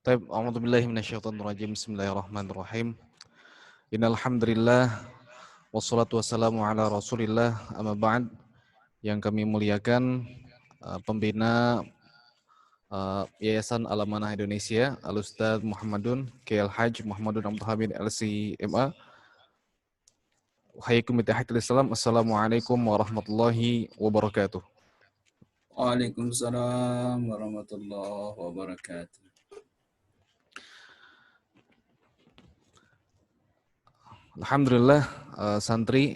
Taib, a'udzubillahi minasyaitonirrajim. Bismillahirrahmanirrahim. Innal hamdalillah wassalatu wassalamu ala Rasulillah. Amma ba'd. Yang kami muliakan pembina Yayasan Al-Amanah Indonesia, Al-Ustadz Muhammadun K.L. Haj Muhammadun Abdul Hamid LC.MA. Wahaikum bitahiyatil Islam. Assalamualaikum warahmatullahi wabarakatuh. Waalaikumsalam warahmatullahi wabarakatuh. Alhamdulillah, santri,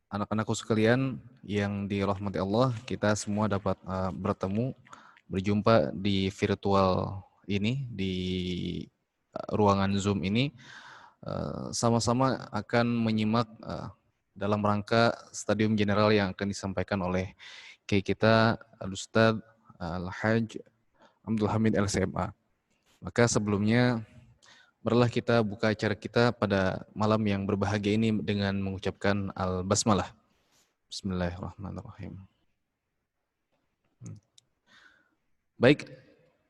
anak-anakku sekalian yang dirahmati Allah, kita semua dapat bertemu, berjumpa di virtual ini, di ruangan Zoom ini, sama-sama akan menyimak dalam rangka Stadium General yang akan disampaikan oleh Kiai kita, Al-Ustadz Al-Haj Abdul Hamid LC.MA. Maka sebelumnya, marilah kita buka acara kita pada malam yang berbahagia ini dengan mengucapkan Al-Basmalah. Bismillahirrahmanirrahim. Baik,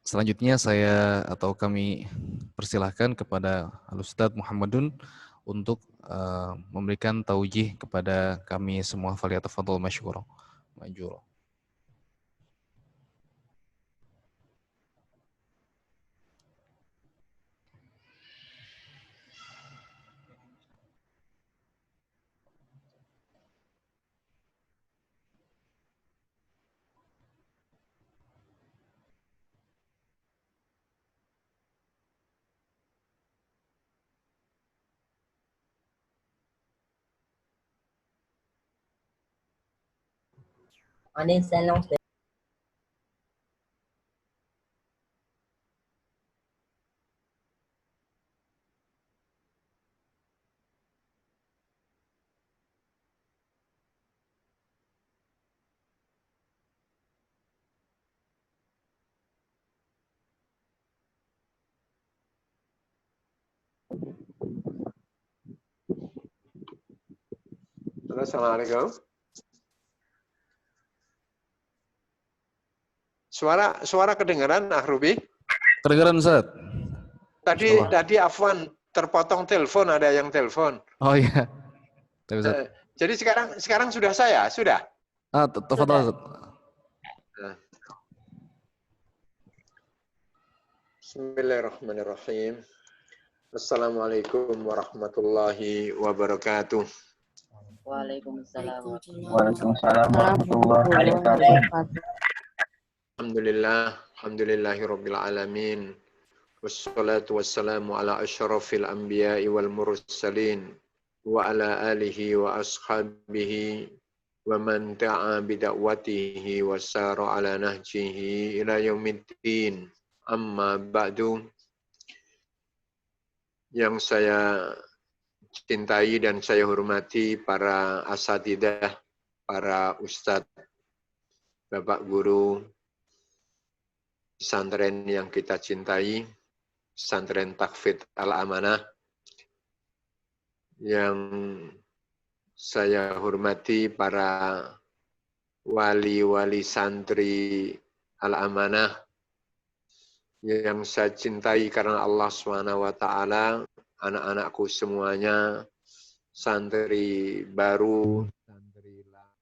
selanjutnya saya atau kami persilahkan kepada Al-Ustadz Muhammadun untuk memberikan taujih kepada kami semua. Falyatafadhal masykuran. Ma'jura. On s'annonce de Assalamualaikum. Suara kedengaran, Ruby? Kedengaran, Ustaz? Tadi Afwan terpotong telepon, ada yang telepon. Oh iya. Jadi sekarang sudah saya, sudah. Tafadhal, Ustaz. Bismillahirrahmanirrahim. Assalamualaikum warahmatullahi wabarakatuh. Waalaikumsalam. Waalaikumsalam warahmatullahi wabarakatuh. Alhamdulillahirabbil alamin. Wassalatu wassalamu ala asyrafil anbiya'i wal mursalin wa ala alihi wa ashabihi wa man ta'a bida'watihi wa sara ala nahjihi ila yaumiddin. Amma ba'du. Yang saya cintai dan saya hormati para asatidah, para ustadz, bapak guru pesantren yang kita cintai, pesantren Tahfidz Al-Amanah, yang saya hormati para wali-wali santri Al-Amanah, yang saya cintai karena Allah SWT, anak-anakku semuanya, santri baru, santri lama.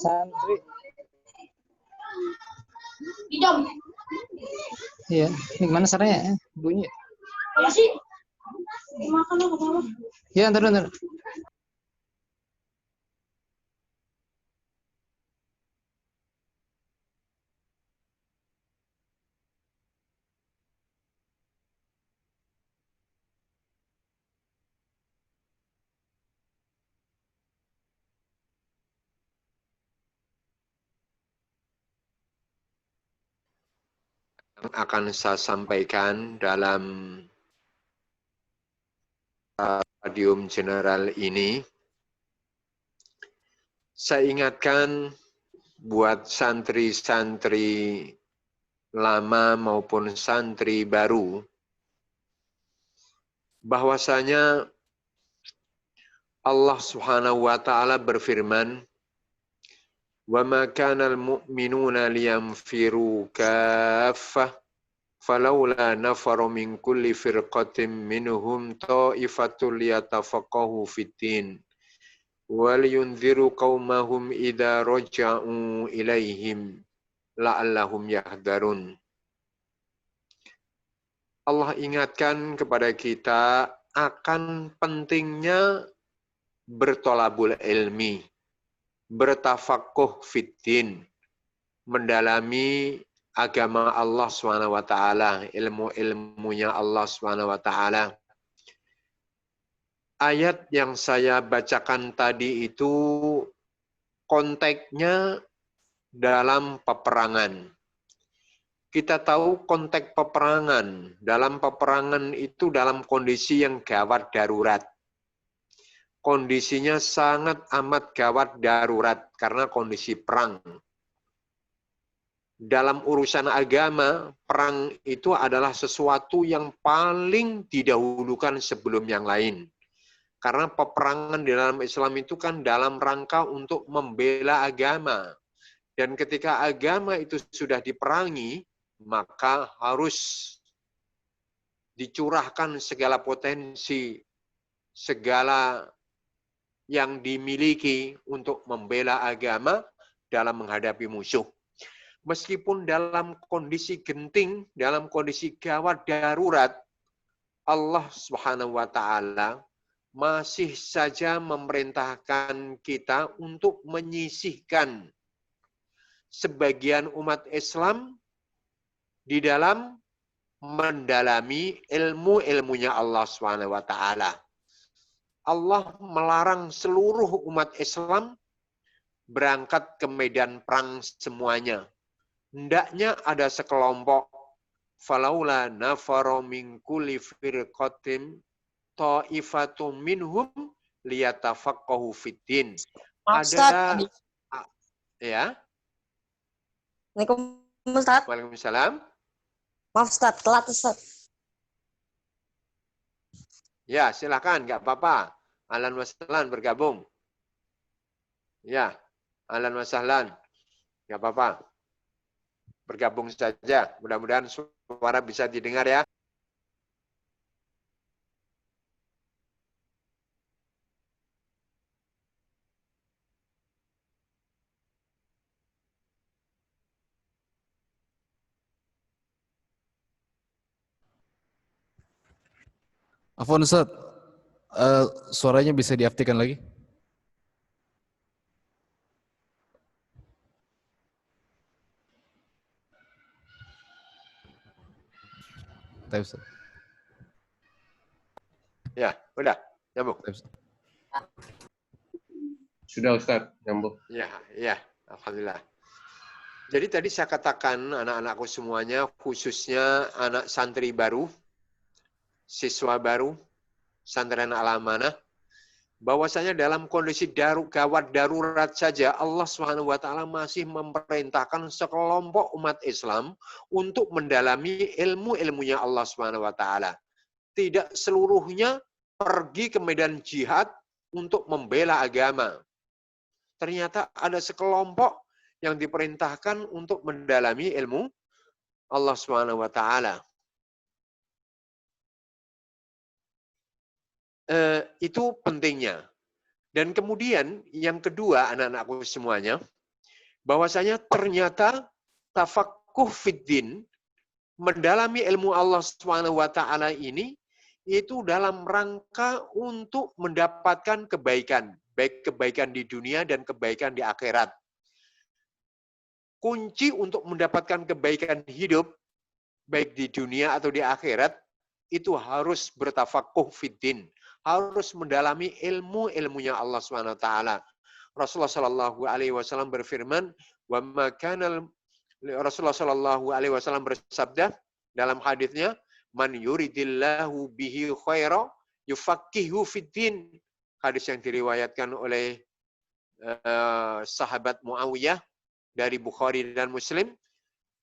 Santri. Iya, ini gimana caranya? Bunyi. Apa sih? Makan apa? Ya, ntar. Akan saya sampaikan dalam Stadium General ini, saya ingatkan buat santri-santri lama maupun santri baru, bahwasanya Allah Subhanahu wa taala berfirman, "Wa ma kana al-mu'minuna liyamfiru kaffah, falawla nafaru min kulli firqatin minhum ta'ifatul liyatafaqahu fid-din, wal yunziru qaumahum idza raja'u ilaihim la'allahum yahdharun." Allah ingatkan kepada kita akan pentingnya bertolabul ilmi, bertafakuh fiddin, mendalami agama Allah SWT, ilmu-ilmunya Allah SWT. Ayat yang saya bacakan tadi itu konteksnya dalam peperangan. Kita tahu konteks peperangan. Dalam peperangan itu dalam kondisi yang gawat darurat. Kondisinya sangat amat gawat darurat karena kondisi perang. Dalam urusan agama, perang itu adalah sesuatu yang paling didahulukan sebelum yang lain. Karena peperangan di dalam Islam itu kan dalam rangka untuk membela agama. Dan ketika agama itu sudah diperangi, maka harus dicurahkan segala potensi, segala yang dimiliki untuk membela agama dalam menghadapi musuh. Meskipun dalam kondisi genting, dalam kondisi gawat darurat, Allah Subhanahu wa taala masih saja memerintahkan kita untuk menyisihkan sebagian umat Islam di dalam mendalami ilmu-ilmunya Allah Subhanahu wa taala. Allah melarang seluruh umat Islam berangkat ke medan perang semuanya. Hendaknya ada sekelompok, falaula nafara min kulli firqatin ta'ifatum minhum liyatafaqahu fiddin. Ada ya. Assalamualaikum Ustaz. Waalaikumsalam. Maaf Ustaz, telat Ustaz. Ya, silakan, nggak apa-apa. Ahlan wa sahlan bergabung. Ya, ahlan wa sahlan. Nggak apa-apa. Bergabung saja. Mudah-mudahan suara bisa didengar ya. Afwan Ustaz, suaranya bisa diaktifkan lagi? Baik, Ustaz. Ya, udah. Nyambung. Baik, Ustaz. Sudah Ustaz, nyambung. Ya, alhamdulillah. Jadi tadi saya katakan anak-anakku semuanya, khususnya anak santri baru, siswa baru, santren Al-Amanah, bahwasanya dalam kondisi gawat darurat saja Allah Subhanahu wa taala masih memerintahkan sekelompok umat Islam untuk mendalami ilmu-ilmunya Allah Subhanahu wa taala. Tidak seluruhnya pergi ke medan jihad untuk membela agama. Ternyata ada sekelompok yang diperintahkan untuk mendalami ilmu Allah Subhanahu wa taala. Itu pentingnya. Dan kemudian yang kedua anak-anakku semuanya, bahwasanya ternyata tafakuh fiddin, mendalami ilmu Allah Subhanahu wa taala ini itu dalam rangka untuk mendapatkan kebaikan, baik kebaikan di dunia dan kebaikan di akhirat. Kunci untuk mendapatkan kebaikan hidup, baik di dunia atau di akhirat, itu harus bertafakuh fiddin, harus mendalami ilmu-ilmunya Allah Subhanahu wa taala. Rasulullah Shallallahu alaihi wasallam berfirman, "Wa ma kana" Rasulullah Shallallahu alaihi wasallam bersabda dalam hadisnya, "Man yuridillahu bihi khaira yufaqihu fiddin." Hadis yang diriwayatkan oleh sahabat Muawiyah dari Bukhari dan Muslim.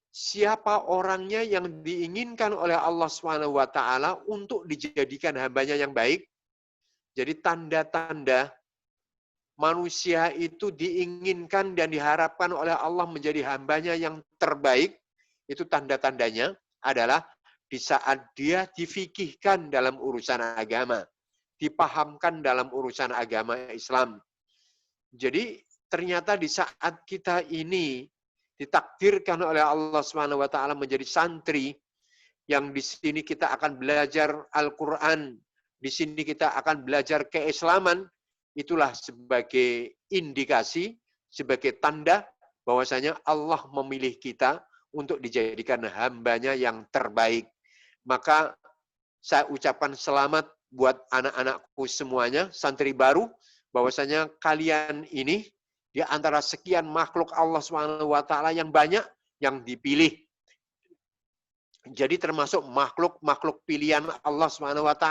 Siapa orangnya yang diinginkan oleh Allah Subhanahu wa taala untuk dijadikan hambanya yang baik, Jadi tanda-tanda manusia itu diinginkan dan diharapkan oleh Allah menjadi hambanya yang terbaik, itu tanda-tandanya adalah di saat dia difikihkan dalam urusan agama, dipahamkan dalam urusan agama Islam. Jadi ternyata di saat kita ini ditakdirkan oleh Allah SWT menjadi santri, yang di sini kita akan belajar Al-Quran, di sini kita akan belajar keislaman, itulah sebagai indikasi, sebagai tanda bahwasanya Allah memilih kita untuk dijadikan hambanya yang terbaik. Maka saya ucapkan selamat buat anak-anakku semuanya, santri baru, bahwasanya kalian ini di antara sekian makhluk Allah SWT yang banyak yang dipilih. Jadi termasuk makhluk-makhluk pilihan Allah SWT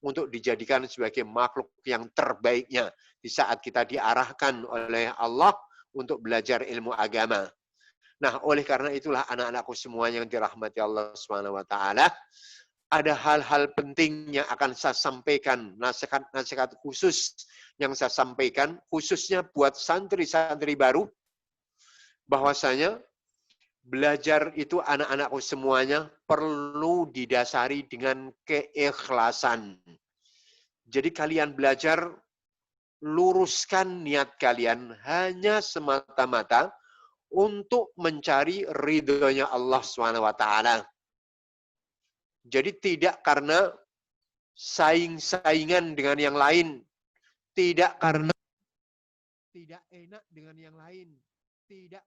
untuk dijadikan sebagai makhluk yang terbaiknya di saat kita diarahkan oleh Allah untuk belajar ilmu agama. Nah, oleh karena itulah anak-anakku semuanya yang dirahmati Allah SWT, ada hal-hal penting yang akan saya sampaikan, nasihat-nasihat khusus yang saya sampaikan, khususnya buat santri-santri baru, bahwasanya belajar itu anak-anakku semuanya perlu didasari dengan keikhlasan. Jadi kalian belajar, luruskan niat kalian hanya semata-mata untuk mencari ridhonya Allah SWT. Jadi tidak karena saing-saingan dengan yang lain, tidak karena tidak enak dengan yang lain, tidak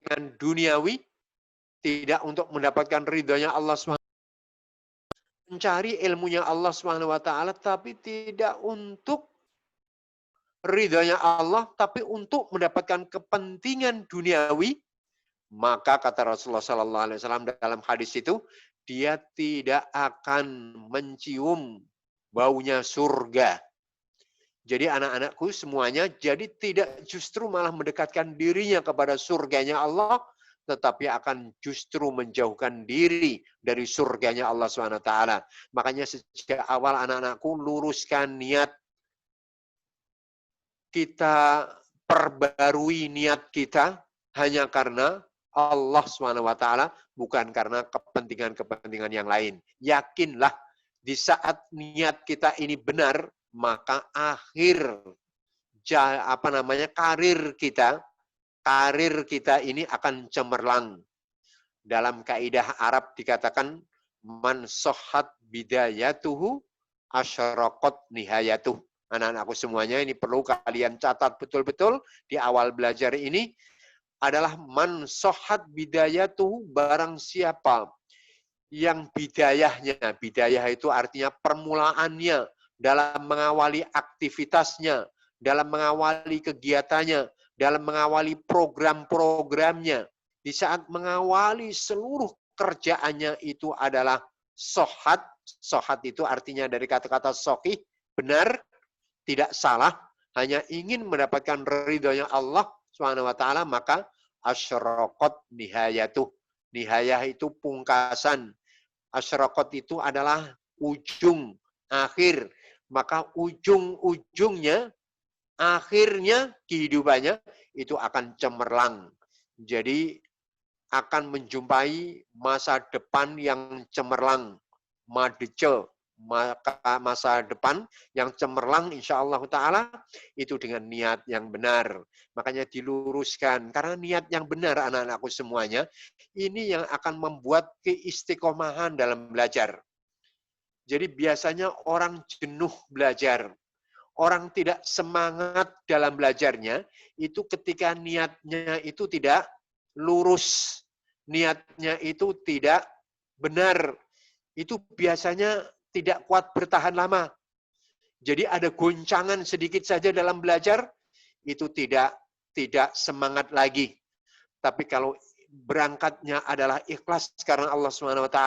dengan duniawi, tidak untuk mendapatkan ridhonya Allah SWT. Mencari ilmunya Allah SWT, tapi tidak untuk ridhonya Allah, tapi untuk mendapatkan kepentingan duniawi. Maka kata Rasulullah SAW dalam hadis itu, dia tidak akan mencium baunya surga. Jadi anak-anakku semuanya, jadi tidak justru malah mendekatkan dirinya kepada surganya Allah, tetapi akan justru menjauhkan diri dari surganya Allah SWT. Makanya sejak awal anak-anakku luruskan niat. Kita perbarui niat kita hanya karena Allah SWT, bukan karena kepentingan-kepentingan yang lain. Yakinlah, di saat niat kita ini benar, maka akhir karir kita ini akan cemerlang. Dalam kaidah Arab dikatakan man sohat bidayatuhu asyraqat nihayatuh. Anak-anakku semuanya, ini perlu kalian catat betul-betul di awal belajar ini, adalah man sohat bidayatuhu, barang siapa yang bidayah itu artinya permulaannya, dalam mengawali aktivitasnya, dalam mengawali kegiatannya, dalam mengawali program-programnya, di saat mengawali seluruh kerjaannya itu adalah sohat. Sohat itu artinya dari kata-kata sohih, benar, tidak salah, hanya ingin mendapatkan ridhonya Allah SWT, maka asyraqat nihayatuh. Nihayah itu pungkasan. Asyraqat itu adalah ujung, akhir. Maka ujung-ujungnya, akhirnya kehidupannya itu akan cemerlang. Jadi akan menjumpai masa depan yang cemerlang, madece, masa depan yang cemerlang insya Allah Ta'ala itu dengan niat yang benar. Makanya diluruskan, karena niat yang benar anak-anakku semuanya, ini yang akan membuat keistiqomahan dalam belajar. Jadi biasanya orang jenuh belajar, orang tidak semangat dalam belajarnya, itu ketika niatnya itu tidak lurus, niatnya itu tidak benar, itu biasanya tidak kuat bertahan lama. Jadi ada goncangan sedikit saja dalam belajar, itu tidak semangat lagi. Tapi kalau berangkatnya adalah ikhlas karena Allah SWT,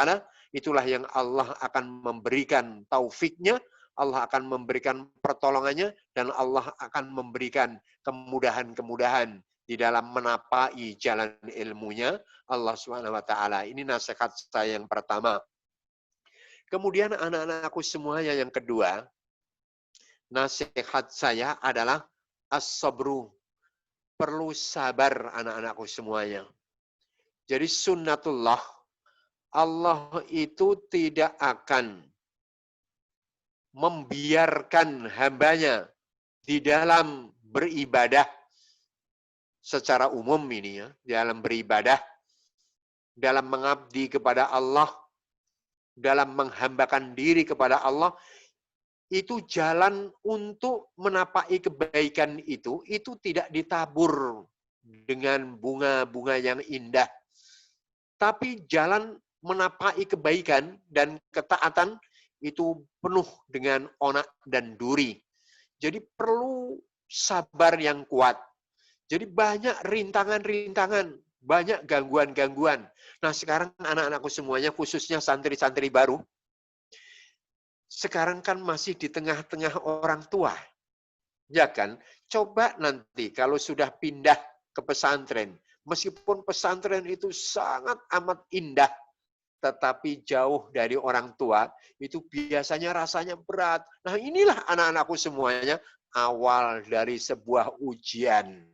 itulah yang Allah akan memberikan taufiknya, Allah akan memberikan pertolongannya, dan Allah akan memberikan kemudahan-kemudahan di dalam menapai jalan ilmunya Allah SWT. Ini nasihat saya yang pertama. Kemudian anak-anakku semuanya yang kedua, nasihat saya adalah as-sabru. Perlu sabar anak-anakku semuanya. Jadi sunnatullah, Allah itu tidak akan membiarkan hambanya di dalam beribadah secara umum ini ya, dalam beribadah, dalam mengabdi kepada Allah, dalam menghambakan diri kepada Allah, itu jalan untuk menapai kebaikan itu tidak ditabur dengan bunga-bunga yang indah. Tapi jalan menapai kebaikan dan ketaatan itu penuh dengan onak dan duri. Jadi perlu sabar yang kuat. Jadi banyak rintangan-rintangan, banyak gangguan-gangguan. Nah sekarang anak-anakku semuanya, khususnya santri-santri baru, sekarang kan masih di tengah-tengah orang tua. Ya kan? Coba nanti kalau sudah pindah ke pesantren, meskipun pesantren itu sangat amat indah, tetapi jauh dari orang tua, itu biasanya rasanya berat. Nah inilah anak-anakku semuanya, awal dari sebuah ujian.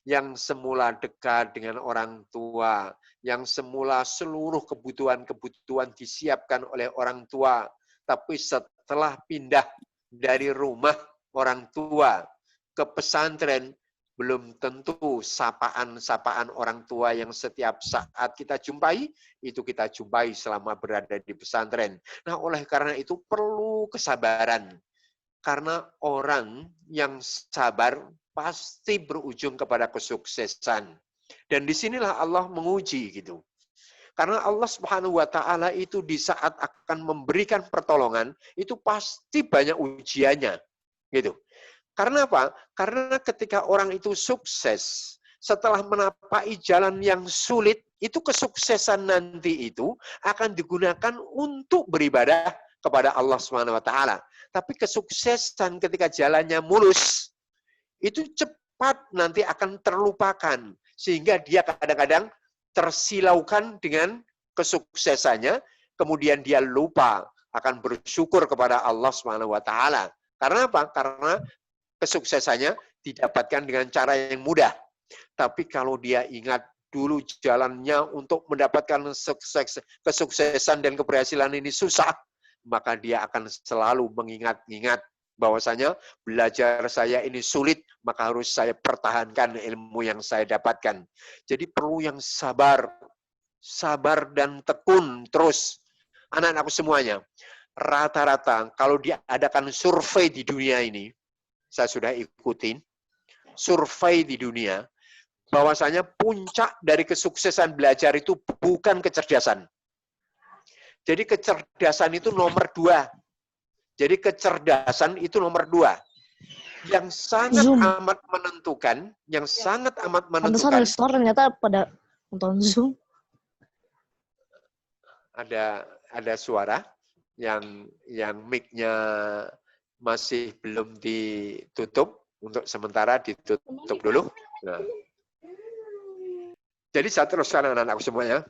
Yang semula dekat dengan orang tua, yang semula seluruh kebutuhan-kebutuhan disiapkan oleh orang tua, tapi setelah pindah dari rumah orang tua ke pesantren, belum tentu sapaan-sapaan orang tua yang setiap saat kita jumpai, itu kita jumpai selama berada di pesantren. Nah, oleh karena itu perlu kesabaran. Karena orang yang sabar pasti berujung kepada kesuksesan. Dan disinilah Allah menguji gitu. Karena Allah Subhanahu wa Ta'ala itu di saat akan memberikan pertolongan, itu pasti banyak ujiannya. Gitu. Karena apa? Karena ketika orang itu sukses, setelah menapai jalan yang sulit, itu kesuksesan nanti itu akan digunakan untuk beribadah kepada Allah Subhanahu wa Ta'ala. Tapi kesuksesan ketika jalannya mulus, itu cepat nanti akan terlupakan. Sehingga dia kadang-kadang tersilaukan dengan kesuksesannya, kemudian dia lupa akan bersyukur kepada Allah Subhanahu wa Ta'ala. Karena apa? Karena kesuksesannya didapatkan dengan cara yang mudah. Tapi kalau dia ingat dulu jalannya untuk mendapatkan kesuksesan dan keberhasilan ini susah, maka dia akan selalu mengingat-ingat bahwasanya belajar saya ini sulit, maka harus saya pertahankan ilmu yang saya dapatkan. Jadi perlu yang sabar, sabar dan tekun terus. Anak-anakku semuanya, rata-rata kalau diadakan survei di dunia ini, saya sudah ikutin, survei di dunia, bahwasanya puncak dari kesuksesan belajar itu bukan kecerdasan. Jadi kecerdasan itu nomor 2. Jadi kecerdasan itu nomor 2. Yang sangat amat menentukan, yang sangat amat menentukan. Restoran ternyata pada nonton Zoom. Ada suara yang mic-nya masih belum ditutup, untuk sementara ditutup dulu. Nah. Jadi saya teruskan anak-anakku semuanya.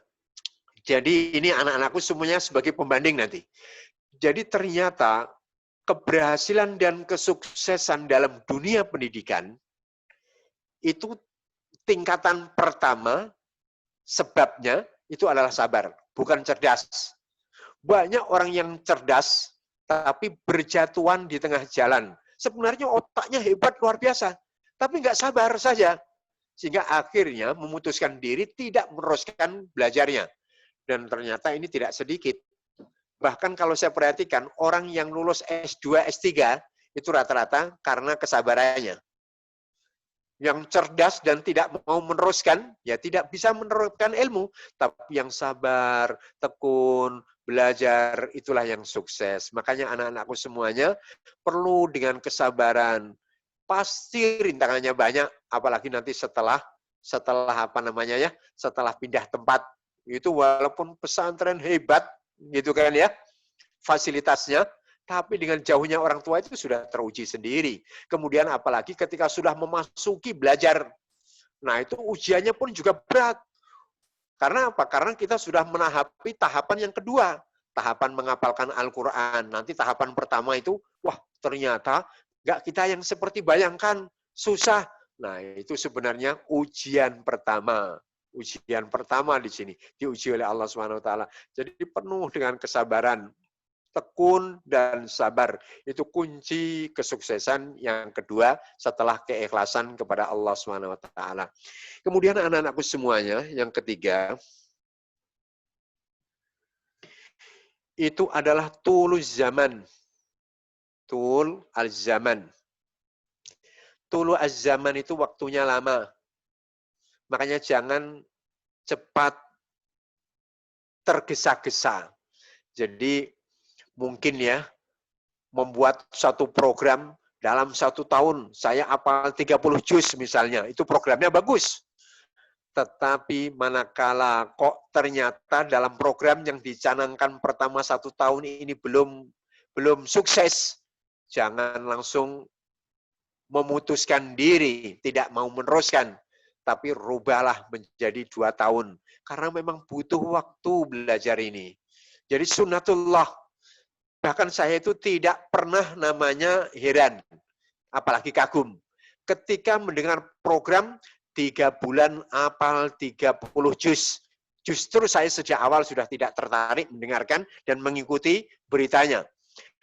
Jadi ini anak-anakku semuanya sebagai pembanding nanti. Jadi ternyata keberhasilan dan kesuksesan dalam dunia pendidikan itu tingkatan pertama, sebabnya itu adalah sabar, bukan cerdas. Banyak orang yang cerdas, tapi berjatuhan di tengah jalan. Sebenarnya otaknya hebat, luar biasa, tapi nggak sabar saja. Sehingga akhirnya memutuskan diri tidak meneruskan belajarnya. Dan ternyata ini tidak sedikit. Bahkan kalau saya perhatikan, orang yang lulus S2, S3, itu rata-rata karena kesabarannya. Yang cerdas dan tidak mau meneruskan, ya tidak bisa meneruskan ilmu. Tapi yang sabar, tekun, belajar, itulah yang sukses. Makanya anak-anakku semuanya perlu dengan kesabaran. Pasti rintangannya banyak, apalagi nanti setelah apa namanya ya, setelah pindah tempat. Itu walaupun pesantren hebat, gitu kan ya, fasilitasnya, tapi dengan jauhnya orang tua itu sudah teruji sendiri. Kemudian apalagi ketika sudah memasuki belajar. Nah itu ujiannya pun juga berat. Karena apa? Karena kita sudah menahapi tahapan yang kedua. Tahapan menghafalkan Al-Quran. Nanti tahapan pertama itu, wah ternyata nggak kita yang seperti bayangkan. Susah. Nah itu sebenarnya ujian pertama. Ujian pertama di sini. Diuji oleh Allah SWT. Jadi penuh dengan kesabaran. Tekun dan sabar. Itu kunci kesuksesan yang kedua setelah keikhlasan kepada Allah SWT. Kemudian anak-anakku semuanya, yang ketiga, itu adalah tulus zaman. Tul al-zaman. Tulu az-zaman itu waktunya lama. Makanya jangan cepat tergesa-gesa. Jadi mungkin ya, membuat satu program dalam 1 tahun, saya hafal 30 juz misalnya, itu programnya bagus. Tetapi manakala kok ternyata dalam program yang dicanangkan pertama 1 tahun ini belum sukses, jangan langsung memutuskan diri, tidak mau meneruskan, tapi rubahlah menjadi 2 tahun. Karena memang butuh waktu belajar ini. Jadi sunnatullah. Bahkan saya itu tidak pernah namanya heran, apalagi kagum. Ketika mendengar program 3 bulan hafal 30 juz. Justru saya sejak awal sudah tidak tertarik mendengarkan dan mengikuti beritanya.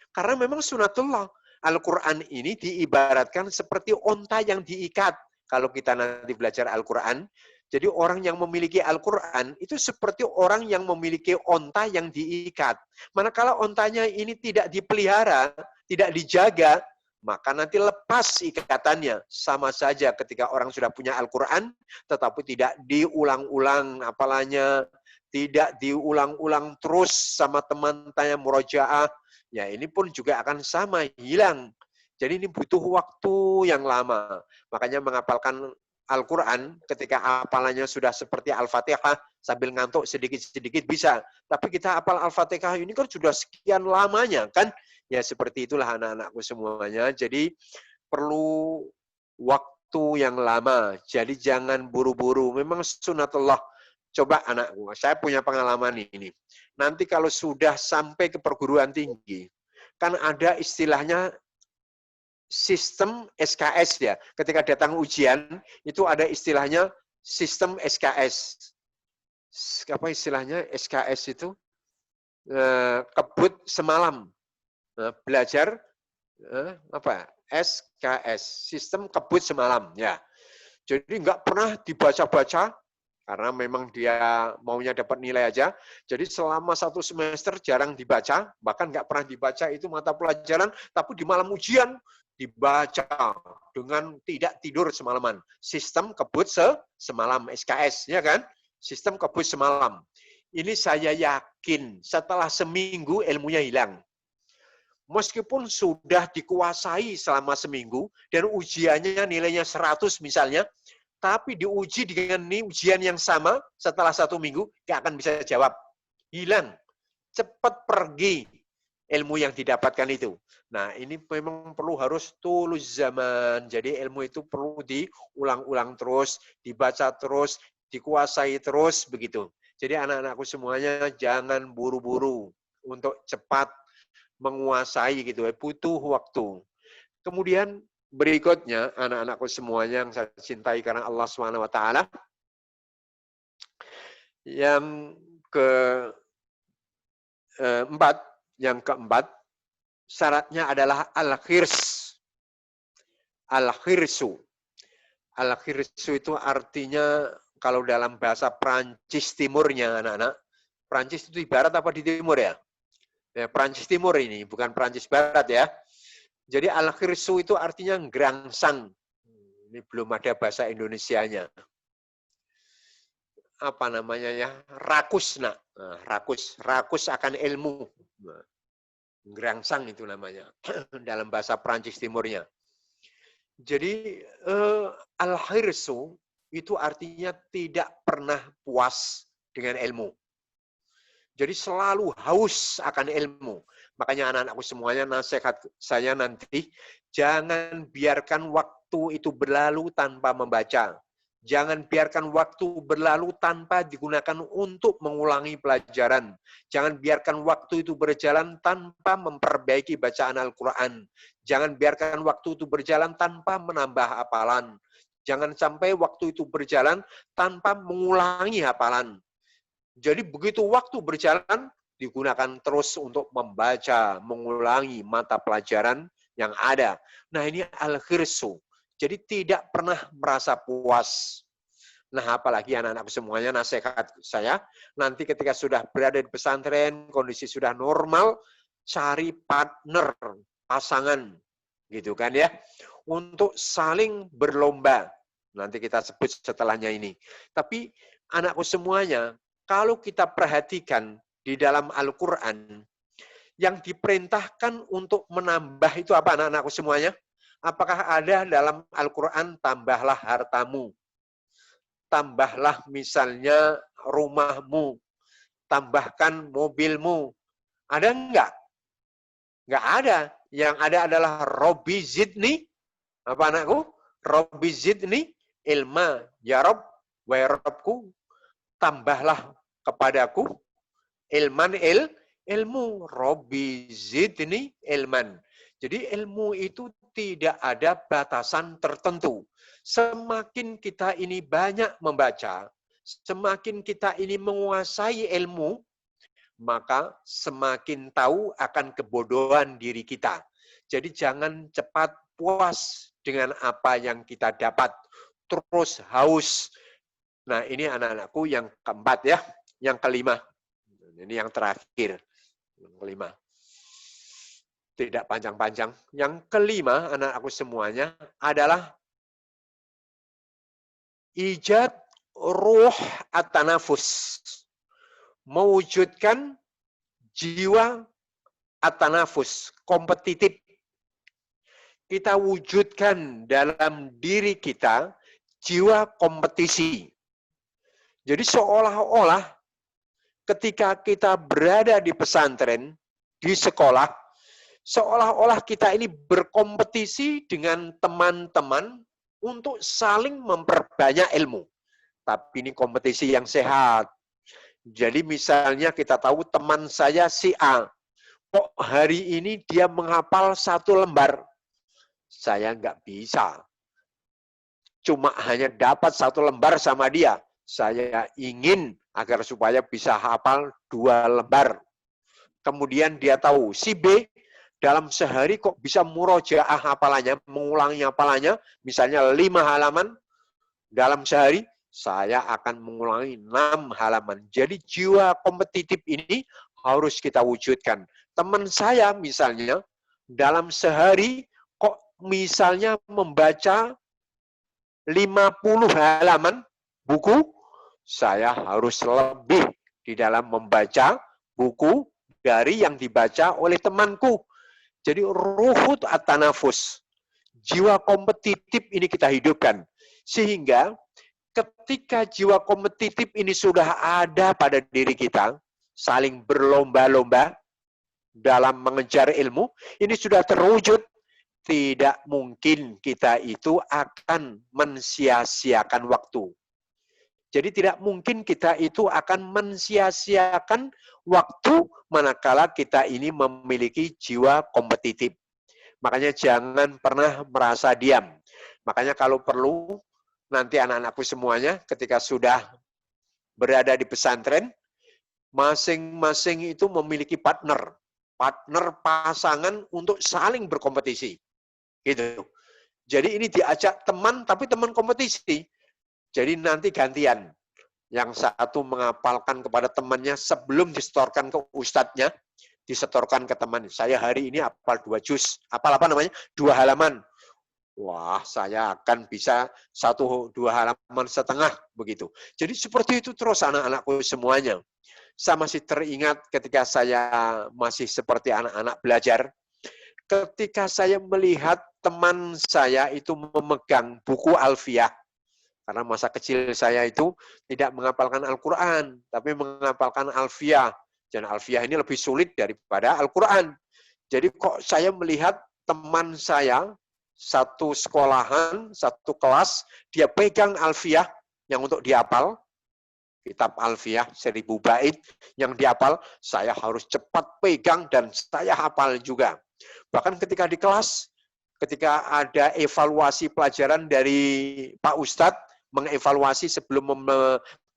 Karena memang sunatullah. Al-Quran ini diibaratkan seperti onta yang diikat. Kalau kita nanti belajar Al-Quran, jadi orang yang memiliki Al-Quran itu seperti orang yang memiliki onta yang diikat. Manakala ontanya ini tidak dipelihara, tidak dijaga, maka nanti lepas ikatannya. Sama saja ketika orang sudah punya Al-Quran, tetapi tidak diulang-ulang apalanya, tidak diulang-ulang terus sama teman-teman murojaah, ya ini pun juga akan sama, hilang. Jadi ini butuh waktu yang lama. Makanya menghafalkan Al-Quran ketika hafalannya sudah seperti Al-Fatihah, sambil ngantuk sedikit-sedikit bisa. Tapi kita hafal Al-Fatihah ini kan sudah sekian lamanya, kan? Ya seperti itulah anak-anakku semuanya. Jadi perlu waktu yang lama. Jadi jangan buru-buru. Memang sunatullah. Coba anakku, saya punya pengalaman ini. Nanti kalau sudah sampai ke perguruan tinggi, kan ada istilahnya sistem SKS ya. Ketika datang ujian, itu ada istilahnya sistem SKS. Apa istilahnya SKS itu? Kebut semalam. Belajar apa? SKS, sistem kebut semalam ya. Jadi nggak pernah dibaca-baca karena memang dia maunya dapat nilai aja. Jadi selama 1 semester jarang dibaca, bahkan nggak pernah dibaca itu mata pelajaran, tapi di malam ujian dibaca dengan tidak tidur semalaman. Sistem kebut semalam, SKS, ya kan? Sistem kebut semalam. Ini saya yakin setelah seminggu ilmunya hilang. Meskipun sudah dikuasai selama seminggu dan ujiannya nilainya 100 misalnya, tapi diuji dengan ujian yang sama setelah 1 minggu, nggak akan bisa jawab. Hilang. Cepat pergi ilmu yang didapatkan itu. Nah, ini memang perlu harus tulus zaman. Jadi ilmu itu perlu diulang-ulang terus, dibaca terus, dikuasai terus, begitu. Jadi anak-anakku semuanya jangan buru-buru untuk cepat menguasai gitu. Butuh waktu. Kemudian berikutnya, anak-anakku semuanya yang saya cintai karena Allah SWT, yang keempat, syaratnya adalah al-khirs. Al-khirsu. Al-khirsu itu artinya, kalau dalam bahasa Prancis Timurnya, anak-anak, Prancis itu di barat apa di timur ya? Ya, Prancis Timur ini, bukan Prancis Barat ya. Jadi al-khirsu itu artinya gerangsang. Ini belum ada bahasa Indonesianya. Apa namanya ya? Rakus, nak. Nah, rakus akan ilmu. Nah, gerangsang itu namanya dalam bahasa Prancis Timurnya. Jadi al-khirsu itu artinya tidak pernah puas dengan ilmu. Jadi selalu haus akan ilmu. Makanya anak-anakku semuanya, nasihat saya nanti, jangan biarkan waktu itu berlalu tanpa membaca. Jangan biarkan waktu berlalu tanpa digunakan untuk mengulangi pelajaran. Jangan biarkan waktu itu berjalan tanpa memperbaiki bacaan Al-Quran. Jangan biarkan waktu itu berjalan tanpa menambah hafalan. Jangan sampai waktu itu berjalan tanpa mengulangi hafalan. Jadi begitu waktu berjalan, digunakan terus untuk membaca, mengulangi mata pelajaran yang ada. Nah ini al-khirsu. Jadi tidak pernah merasa puas. Nah apalagi anak-anak semuanya, nasihat saya, nanti ketika sudah berada di pesantren, kondisi sudah normal, cari partner, pasangan. Gitu kan ya. Untuk saling berlomba. Nanti kita sebut setelahnya ini. Tapi anakku semuanya, kalau kita perhatikan di dalam Al-Quran, yang diperintahkan untuk menambah itu apa anak-anakku semuanya? Apakah ada dalam Al-Quran tambahlah hartamu, tambahlah misalnya rumahmu, tambahkan mobilmu? Ada enggak? Enggak ada. Yang ada adalah Robbi zidni, apa anakku? Robbi zidni ilma, ya Rob, wa ya Robku, tambahlah kepadaku ilman ilmu. Robbi zidni ilman. Jadi ilmu itu tidak ada batasan tertentu. Semakin kita ini banyak membaca, semakin kita ini menguasai ilmu, maka semakin tahu akan kebodohan diri kita. Jadi jangan cepat puas dengan apa yang kita dapat. Terus haus. Nah ini anak-anakku yang keempat ya. Yang kelima. Ini yang terakhir. Yang kelima. Tidak panjang-panjang. Yang kelima anak-anakku semuanya adalah ijad ruh at-tanafus. Mewujudkan jiwa at-tanafus, kompetitif. Kita wujudkan dalam diri kita jiwa kompetisi. Jadi seolah-olah ketika kita berada di pesantren, di sekolah, seolah-olah kita ini berkompetisi dengan teman-teman untuk saling memperbanyak ilmu. Tapi ini kompetisi yang sehat. Jadi misalnya kita tahu teman saya si A, kok hari ini dia menghafal 1 lembar. Saya nggak bisa. Cuma hanya dapat 1 lembar sama dia. Saya ingin agar supaya bisa hafal 2 lembar. Kemudian dia tahu si B dalam sehari kok bisa murojaah hafalannya, mengulangi hafalannya, misalnya 5 halaman dalam sehari. Saya akan mengulangi 6 halaman. Jadi jiwa kompetitif ini harus kita wujudkan. Teman saya misalnya dalam sehari kok misalnya membaca 50 halaman buku, saya harus lebih di dalam membaca buku dari yang dibaca oleh temanku. Jadi ruhut at-tanafus, jiwa kompetitif ini kita hidupkan. Sehingga ketika jiwa kompetitif ini sudah ada pada diri kita, saling berlomba-lomba dalam mengejar ilmu, ini sudah terwujud, tidak mungkin kita itu akan mensia-siakan waktu. Jadi tidak mungkin kita itu akan mensia-siakan waktu manakala kita ini memiliki jiwa kompetitif. Makanya jangan pernah merasa diam. Makanya kalau perlu, nanti anak-anakku semuanya ketika sudah berada di pesantren, masing-masing itu memiliki partner pasangan untuk saling berkompetisi. Gitu. Jadi ini diajak teman, tapi teman kompetisi. Jadi nanti gantian. Yang satu menghafalkan kepada temannya sebelum disetorkan ke ustadznya, disetorkan ke teman. Saya hari ini hafal 2 juz, hafal apa namanya? 2 halaman. Wah, saya akan bisa 1-2 halaman setengah begitu. Jadi seperti itu terus anak-anakku semuanya. Saya masih teringat ketika saya masih seperti anak-anak belajar, ketika saya melihat teman saya itu memegang buku Alfiyah. Karena masa kecil saya itu tidak menghafalkan Al-Quran, tapi menghafalkan Alfiyah. Dan Alfiyah ini lebih sulit daripada Al-Quran. Jadi kok saya melihat teman saya, satu sekolahan, satu kelas, dia pegang Alfiyah yang untuk dihafal, kitab Alfiyah 1000 bait yang dihafal, saya harus cepat pegang dan saya hafal juga. Bahkan ketika di kelas, ketika ada evaluasi pelajaran dari Pak Ustadz, mengevaluasi sebelum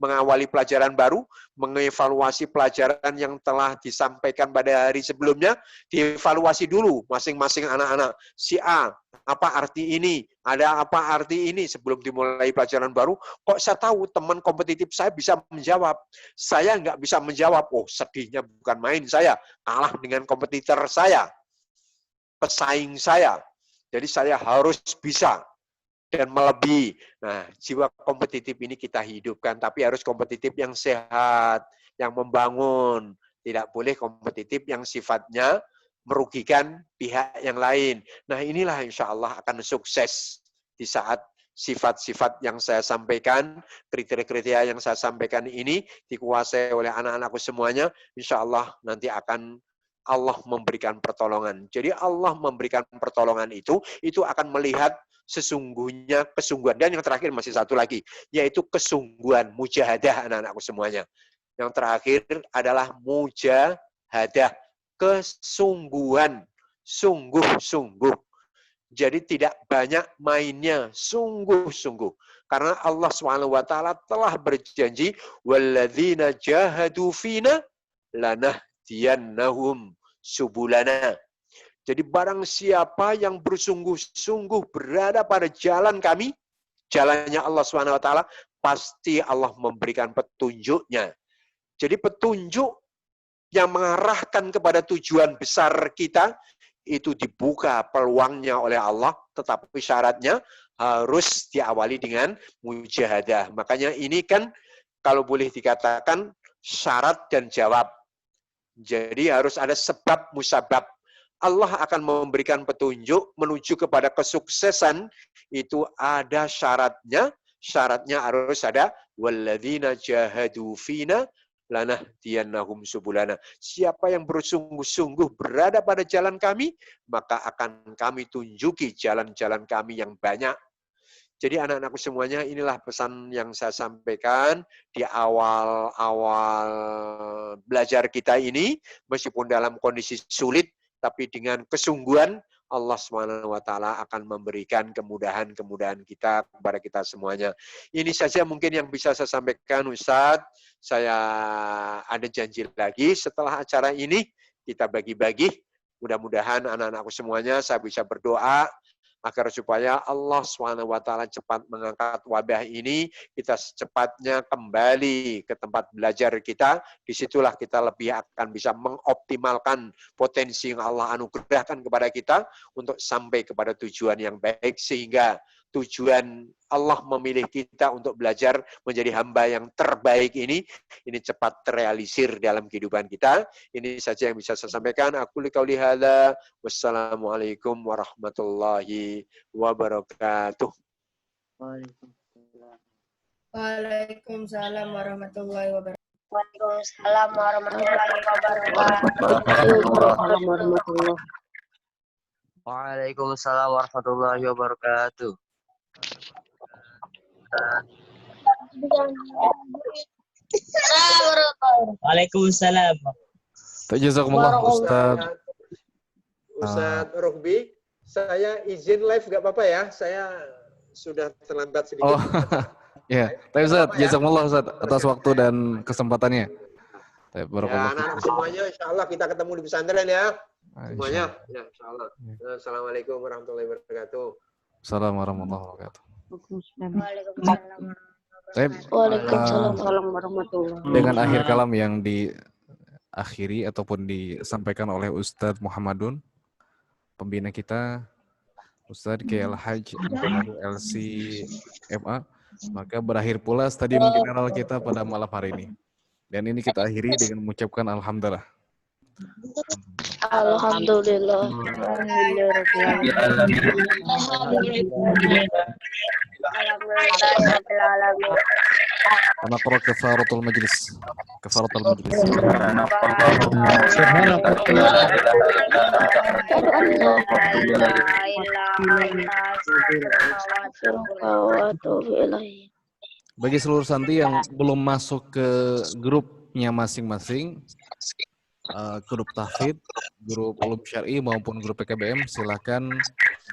mengawali pelajaran baru, mengevaluasi pelajaran yang telah disampaikan pada hari sebelumnya, dievaluasi dulu masing-masing anak-anak. Si A, apa arti ini? Ada apa arti ini? Sebelum dimulai pelajaran baru, kok saya tahu teman kompetitif saya bisa menjawab. Saya nggak bisa menjawab. Oh, sedihnya bukan main saya. Kalah dengan kompetitor saya. Pesaing saya. Jadi saya harus bisa dan melebihi. Nah, jiwa kompetitif ini kita hidupkan, tapi harus kompetitif yang sehat, yang membangun. Tidak boleh kompetitif yang sifatnya merugikan pihak yang lain. Nah, inilah insya Allah akan sukses di saat sifat-sifat yang saya sampaikan, kriteria-kriteria yang saya sampaikan ini dikuasai oleh anak-anakku semuanya, insya Allah nanti akan Allah memberikan pertolongan. Jadi Allah memberikan pertolongan itu akan melihat sesungguhnya kesungguhan. Dan yang terakhir masih satu lagi, yaitu kesungguhan, mujahadah anak-anakku semuanya. Yang terakhir adalah mujahadah, kesungguhan, sungguh-sungguh. Jadi tidak banyak mainnya, sungguh-sungguh. Karena Allah SWT telah berjanji, walladzina jahadu fina lanahdiyannahum subulana. Jadi barang siapa yang bersungguh-sungguh berada pada jalan kami, jalannya Allah SWT, pasti Allah memberikan petunjuknya. Jadi petunjuk yang mengarahkan kepada tujuan besar kita, itu dibuka peluangnya oleh Allah, tetapi syaratnya harus diawali dengan mujahadah. Makanya ini kan kalau boleh dikatakan syarat dan jawab. Jadi harus ada sebab musabab. Allah akan memberikan petunjuk menuju kepada kesuksesan, itu ada syaratnya. Syaratnya harus ada walladzina jahadu fina lanahdiyannahum subulana. Siapa yang bersungguh-sungguh berada pada jalan kami, maka akan kami tunjuki jalan-jalan kami yang banyak. Jadi anak-anakku semuanya, inilah pesan yang saya sampaikan di awal-awal belajar kita ini, meskipun dalam kondisi sulit, tapi dengan kesungguhan Allah SWT akan memberikan kemudahan-kemudahan kita kepada kita semuanya. Ini saja mungkin yang bisa saya sampaikan, Ustadz. Saya ada janji lagi setelah acara ini kita bagi-bagi. Mudah-mudahan anak-anakku semuanya saya bisa berdoa agar supaya Allah SWT cepat mengangkat wabah ini, kita secepatnya kembali ke tempat belajar kita. Disitulah kita lebih akan bisa mengoptimalkan potensi yang Allah anugerahkan kepada kita untuk sampai kepada tujuan yang baik, sehingga tujuan Allah memilih kita untuk belajar menjadi hamba yang terbaik ini cepat terrealisir dalam kehidupan kita. Ini saja yang bisa saya sampaikan. Aku liqauli hadza. Wassalamualaikum warahmatullahi wabarakatuh. Waalaikumsalam warahmatullahi wabarakatuh. Waalaikumsalam warahmatullahi wabarakatuh. Waalaikumsalam warahmatullahi wabarakatuh. Waalaikumsalam. Jazakumullah Ustaz. Ustaz Rohbi, saya izin live nggak apa-apa ya? Saya sudah terlambat sedikit. Oh, ya. Tapi Ustaz, jazakumullah Ustaz atas waktu dan kesempatannya. Ya, anak-anak semuanya, insya Allah kita ketemu di pesantren ya. Semuanya, ya, insya Allah. Assalamualaikum warahmatullahi wabarakatuh. Assalamualaikum warahmatullahi wabarakatuh. Waalaikumsalam warahmatullahi wabarakatuh. Dengan akhir kalam yang diakhiri ataupun disampaikan oleh Ustadz Muhammadun, pembina kita, Ustadz KL Haj LC MA. Maka berakhir pula stadium general kita pada malam hari ini. Dan ini kita akhiri dengan mengucapkan alhamdulillah. Alhamdulillah. Alhamdulillahirrahmanirrahim. Naqra kafaratul majlis. Kafaratul majlis. Bagi seluruh santri yang belum masuk ke grupnya masing-masing, grup tahfidz, grup ulum syar'i maupun grup PKBM, silakan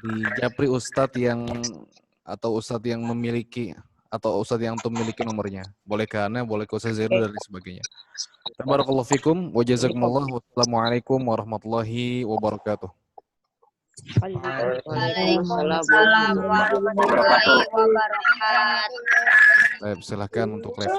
di japri ustadz yang memiliki atau ustadz yang memiliki nomornya. Boleh ke Ana, boleh ke Ustaz Zainul dan sebagainya. Tabarakallahu fikum wa jazakumullah. Wassalamualaikum warahmatullahi wabarakatuh. Waalaikumsalam warahmatullahi wabarakatuh. Baik, silakan untuk live.